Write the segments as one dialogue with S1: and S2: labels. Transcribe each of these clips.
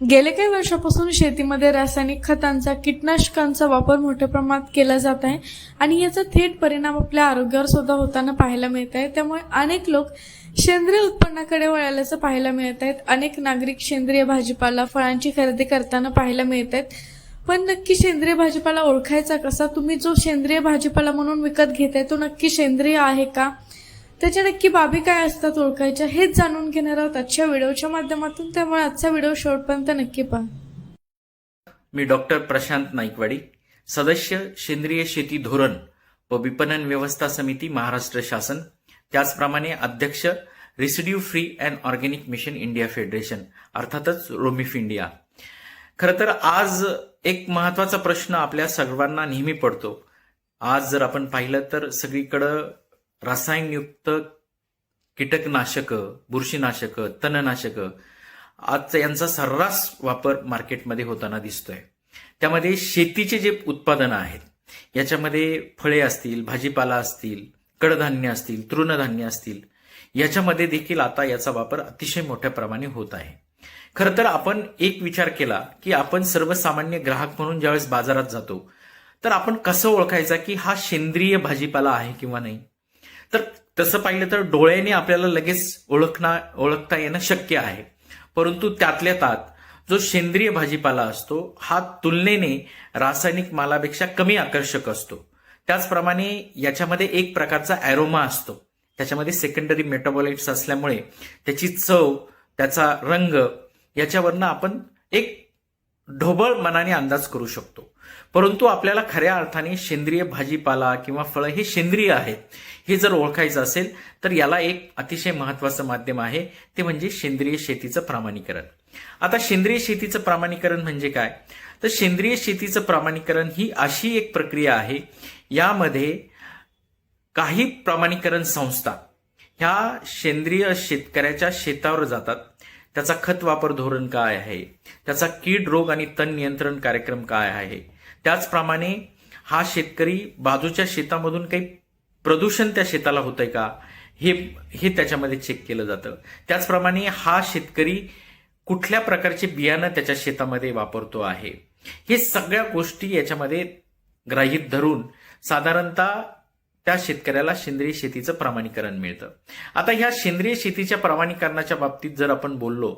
S1: गेल्या काही वर्षापासून शेतीमध्ये रासायनिक खतांचा कीटकनाशकांचा वापर मोठ्या प्रमाणात केला जात आहे आणि याचा थेट परिणाम आपल्या आरोग्यावर सुद्धा होताना पाहायला मिळत आहे। त्यामुळे अनेक लोक सेंद्रिय उत्पन्नाकडे वळाल्याचं पाहायला मिळत आहेत। अनेक नागरिक सेंद्रिय भाजीपाला फळांची खरेदी करताना पाहायला मिळत आहेत। पण नक्की सेंद्रिय भाजीपाला ओळखायचा कसा? तुम्ही जो सेंद्रिय भाजीपाला म्हणून विकत घेताय तो नक्की सेंद्रिय आहे का? त्याच्या नक्की बाबी काय असतात ओळखायच्या, हेच जाणून घेणार आहोत आजच्या व्हिडिओच्या माध्यमातून। त्यामुळे आजचा व्हिडिओ शेवटपर्यंत नक्की पहा।
S2: मी डॉक्टर प्रशांत नाईकवाडी, सदस्य सेंद्रिय शेती धोरण व विपणन व्यवस्था समिती महाराष्ट्र शासन, त्याचप्रमाणे अध्यक्ष residue free and organic mission India federation अर्थातच रोमिफ इंडिया। खरं तर आज एक महत्वाचा प्रश्न आपल्या सर्वांना नेहमी पडतो। आज जर आपण पाहिलं तर सगळीकडं रासायनयुक्त कीटकनाशकं, बुरशीनाशकं, तणनाशकं आज यांचा सर्रास वापर मार्केटमध्ये होताना दिसतोय। त्यामध्ये शेतीचे जे उत्पादनं आहेत याच्यामध्ये फळे असतील, भाजीपाला असतील, कडधान्य असतील, तृणधान्य असतील, याच्यामध्ये देखील आता याचा वापर अतिशय मोठ्या प्रमाणे होत आहे। खरं तर आपण एक विचार केला की आपण सर्वसामान्य ग्राहक म्हणून ज्यावेळेस बाजारात जातो तर आपण कसं ओळखायचा की हा सेंद्रिय भाजीपाला आहे किंवा नाही? तर तसं पाहिलं तर डोळ्याने आपल्याला लगेच ओळखता येणं शक्य आहे, परंतु त्यातल्या त्यात जो सेंद्रिय भाजीपाला असतो हा तुलनेने रासायनिक मालापेक्षा कमी आकर्षक असतो। त्याचप्रमाणे याच्यामध्ये एक प्रकारचा ॲरोमा असतो, त्याच्यामध्ये सेकंडरी मेटाबॉलाइट्स असल्यामुळे त्याची चव, त्याचा रंग याच्यावरनं आपण एक ढोबळ मनाने अंदाज करू शकतो। परंतु आपल्याला खऱ्या अर्थाने सेंद्रिय भाजीपाला किंवा फळं हे सेंद्रिय आहेत हे जर ओळखायचं असेल तर याला एक अतिशय महत्वाचं माध्यम आहे, ते म्हणजे सेंद्रिय शेतीचं प्रमाणीकरण। आता सेंद्रिय शेतीचं प्रमाणीकरण म्हणजे काय? तर सेंद्रिय शेतीचं प्रमाणीकरण ही अशी एक प्रक्रिया आहे, यामध्ये काही प्रमाणीकरण संस्था ह्या सेंद्रिय शेतकऱ्याच्या शेतावर जातात, त्याचा खत वापर धोरण काय आहे, त्याचा कीड रोग आणि तण नियंत्रण कार्यक्रम काय आहे, त्याचप्रमाणे हा शेतकरी बाजूच्या शेतामधून काही प्रदूषण त्या शेताला होतंय का हे त्याच्यामध्ये चेक केलं जातं। त्याचप्रमाणे हा शेतकरी कुठल्या प्रकारचे बियाणं त्याच्या शेतामध्ये वापरतो आहे, हे सगळ्या गोष्टी याच्यामध्ये गृहीत धरून साधारणतः त्या शेतकऱ्याला सेंद्रिय शेतीचं प्रमाणीकरण मिळतं। आता ह्या सेंद्रिय शेतीच्या प्रमाणीकरणाच्या बाबतीत जर आपण बोललो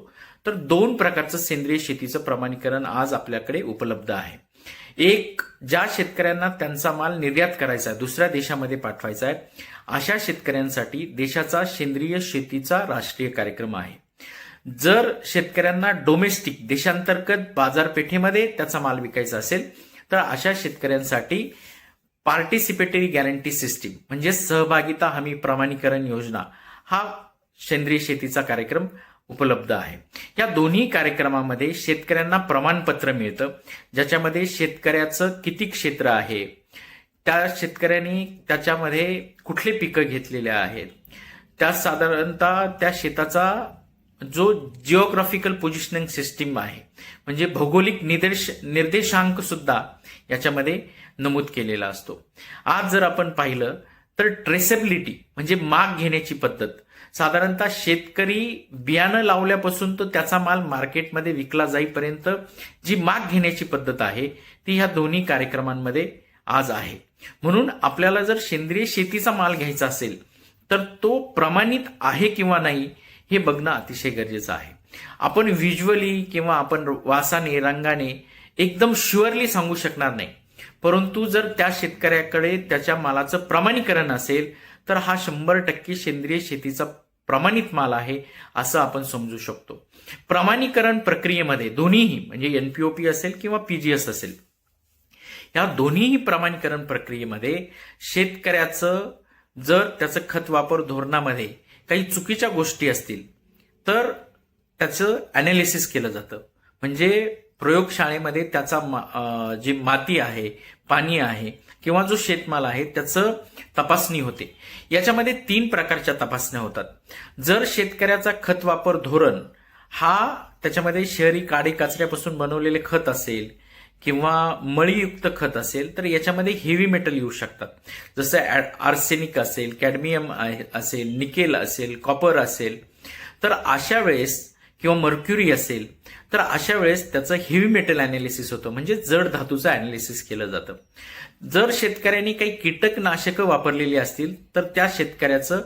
S2: तर दोन प्रकारचं सेंद्रिय शेतीचं प्रमाणीकरण आज आपल्याकडे उपलब्ध आहे। एक, ज्या शेतकऱ्यांना त्यांचा माल निर्यात करायचा आहे, दुसऱ्या देशामध्ये पाठवायचा आहे, अशा शेतकऱ्यांसाठी देशाचा सेंद्रिय शेतीचा राष्ट्रीय कार्यक्रम आहे। जर शेतकऱ्यांना डोमेस्टिक देशांतर्गत बाजारपेठेमध्ये त्याचा माल विकायचा असेल तर अशा शेतकऱ्यांसाठी पार्टिसिपेटरी गॅरंटी सिस्टीम म्हणजे सहभागिता हमी प्रमाणीकरण योजना हा सेंद्रिय शेतीचा कार्यक्रम उपलब्ध आहे। या दोन्ही कार्यक्रमामध्ये शेतकऱ्यांना प्रमाणपत्र मिळतं, ज्याच्यामध्ये शेतकऱ्याचं किती क्षेत्र आहे, त्या शेतकऱ्यांनी त्याच्यामध्ये कुठले पिकं घेतलेले आहेत, त्या साधारणतः त्या शेताचा जो जिओग्राफिकल पोझिशनिंग सिस्टीम आहे म्हणजे भौगोलिक निर्देशांक सुद्धा याच्यामध्ये नमूद केलेला असतो। आज जर आपण पाहिलं तर ट्रेसेबिलिटी म्हणजे माग घेण्याची पद्धत, साधारणतः शेतकरी बियाणं लावल्यापासून तो त्याचा माल मार्केटमध्ये विकला जाईपर्यंत जी माग घेण्याची पद्धत आहे ती ह्या दोन्ही कार्यक्रमांमध्ये आज आहे। म्हणून आपल्याला जर सेंद्रिय शेतीचा माल घ्यायचा असेल तर तो प्रमाणित आहे किंवा नाही हे बघणं अतिशय गरजेचं आहे। आपण व्हिज्युअली किंवा आपण वासाने, रंगाने एकदम शुअरली सांगू शकणार नाही, परंतु जर त्या शेतकऱ्याकडे त्याच्या मालाचं प्रमाणीकरण असेल तर हा 100% सेंद्रिय शेतीचा प्रमाणित माल आहे असं आपण समजू शकतो। प्रमाणीकरण प्रक्रियेमध्ये दोन्हीही म्हणजे एनपीओपी असेल किंवा पीजीएस असेल, या दोन्हीही प्रमाणीकरण प्रक्रियेमध्ये शेतकऱ्याचं जर त्याचं खत वापर धोरणामध्ये काही चुकीच्या गोष्टी असतील तर त्याचं अनालिसिस केलं जातं। म्हणजे प्रयोगशाळेमध्ये त्याचा जी माती आहे, पाणी आहे किंवा जो शेतमाल आहे त्याचं तपासणी होते। याच्यामध्ये 3 प्रकारच्या तपासण्या होतात। जर शेतकऱ्याचा खत वापर धोरण हा त्याच्यामध्ये शहरी काडी कचऱ्यापासून बनवलेले खत असेल किंवा मळीयुक्त खत असेल तर याच्यामध्ये हेवी मेटल येऊ शकतात, जसं आर्सेनिक असेल, कॅडमियम असेल, निकेल असेल, कॉपर असेल। तर अशा वेळेस किंवा मर्क्युरी असेल तर अशा वेळेस त्याचं हेवी मेटल अनालिसिस होतं, म्हणजे जड धातूचं अनालिसिस केलं जातं. जर शेतकऱ्यांनी काही कीटकनाशकं वापरलेली असतील तर त्या शेतकऱ्याचं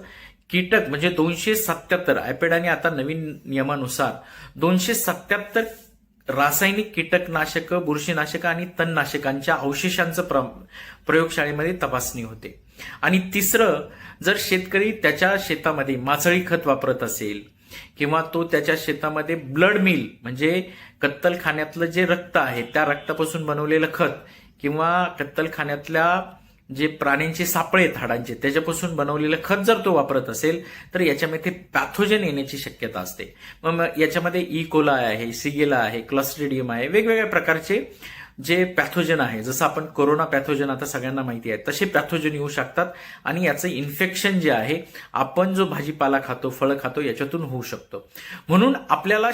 S2: कीटक म्हणजे 277 आयपॅडाने आता नवीन नियमानुसार 277 रासायनिक कीटकनाशकं, बुरशीनाशकं आणि तणनाशकांच्या अवशेषांचं प्रयोगशाळेमध्ये तपासणी होते. आणि तिसरं, जर शेतकरी त्याच्या शेतामध्ये मासळी खत वापरत असेल किंवा तो त्याच्या शेतामध्ये ब्लड मिल म्हणजे कत्तलखान्यातलं जे रक्त आहे त्या रक्तापासून बनवलेलं खत किंवा कत्तलखान्यातल्या जे प्राण्यांचे सापळे आहेत हाडांचे त्याच्यापासून बनवलेलं खत जर तो वापरत असेल तर याच्यामध्ये पॅथोजन येण्याची शक्यता असते. मग याच्यामध्ये इकोलाई आहे, सिगेला आहे, क्लस्ट्रिडियम आहे, वेगवेगळ्या प्रकारचे जे पॅथोजन आहे, जसं आपण कोरोना पॅथोजन आता सगळ्यांना माहिती आहे तसे पॅथोजन येऊ शकतात आणि याचं इन्फेक्शन जे आहे आपण जो भाजीपाला खातो, फळं खातो याच्यातून होऊ शकतो. म्हणून आपल्याला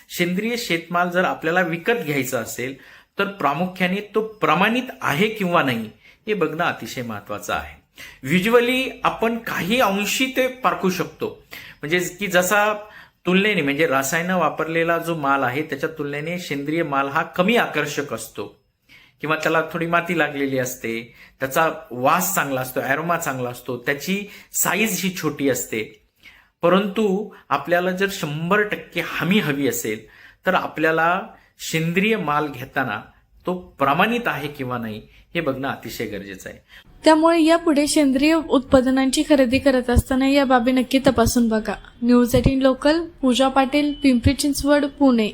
S2: सेंद्रिय शेतमाल जर आपल्याला विकत घ्यायचा असेल तर प्रामुख्याने तो प्रमाणित आहे किंवा नाही हे बघणं अतिशय महत्वाचं आहे. व्हिज्युअली आपण काही अंशी ते पारखू शकतो, म्हणजे की जसा तुलनेने म्हणजे रसायन वापरलेला जो माल आहे त्याच्या तुलनेने सेंद्रिय माल हा कमी आकर्षक असतो किंवा त्याला थोडी माती लागलेली असते, त्याचा वास चांगला असतो, अॅरोमा चांगला असतो, त्याची साईज ही छोटी असते. परंतु आपल्याला जर 100% हमी हवी असेल तर आपल्याला सेंद्रिय माल घेताना तो प्रमाणित आहे किंवा नाही हे बघणं अतिशय गरजेचं आहे.
S1: त्यामुळे यापुढे सेंद्रिय उत्पादनांची खरेदी करत असताना या बाबी नक्की तपासून बघा. न्यूज 18 लोकल, पूजा पाटील, पिंपरी चिंचवड, पुणे.